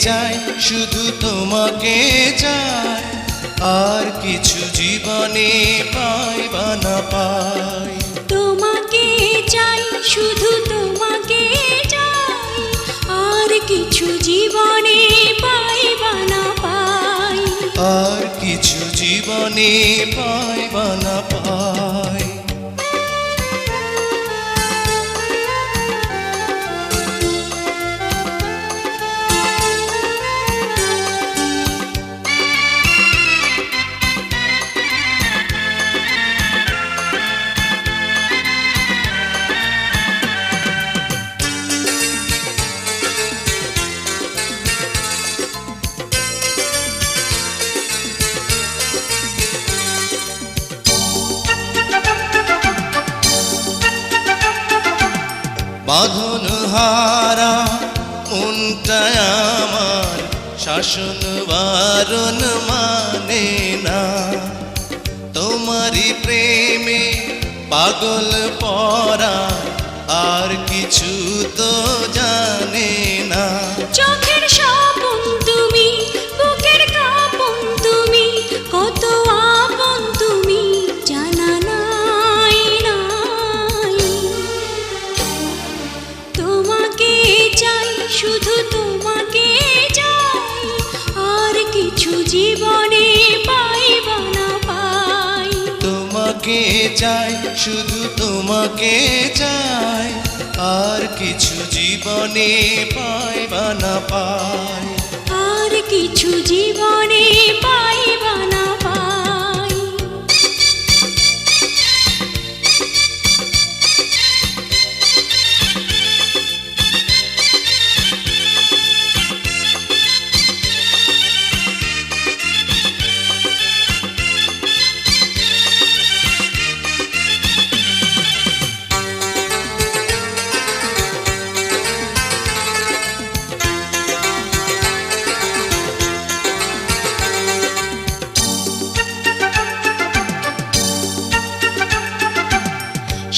চাই, শুধু তোমাকে চাই, আর কিছু জীবনে পাই বা না পাই। তোমাকে চাই, শুধু তোমাকে চাই, আর কিছু জীবনে পাই বা না পাই। আর কিছু জীবনে পাই বা না পাই। বাঁধন হারা মনটা আমার শাসন বারণ মানে না, তোমারই প্রেমে পাগল পরা আর কিছু তো জানে না। চোখের স্বপন তুমি, বুকের কাঁপন তুমি, কত আপন তুমি জানা নাই নাই। তোমাকে চাই, শুধু তোমাকে চাই, আর কিছু জীবনে পাই বা না পাই। তোমাকে চাই, শুধু তোমাকে চাই, আর কিছু জীবনে পাই বা না পাই। আর কিছু জীবনে পাই বা না পাই।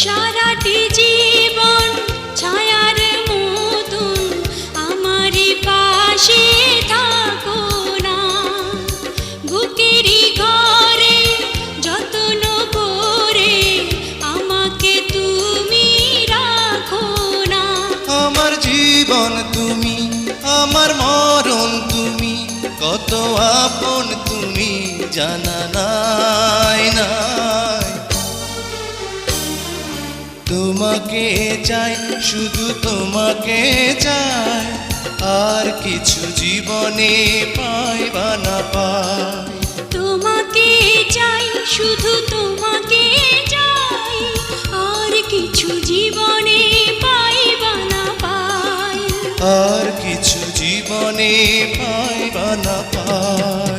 সারাটি জীবন ছায়ার মতন আমারই পাশে থাকো না, বুকেরই ঘরে যত্ন করে আমাকে তুমি রাখো না। আমার জীবন তুমি, আমার মরণ তুমি, কত আপন তুমি জানা নাই নাই। তোমাকে চাই, শুধু তোমাকে চাই, আর কিছু জীবনে পাই বা না পাই। তোমাকে চাই, শুধু তোমাকে চাই, আর কিছু জীবনে পাই বা না পাই। আর কিছু জীবনে পাই বা না পাই।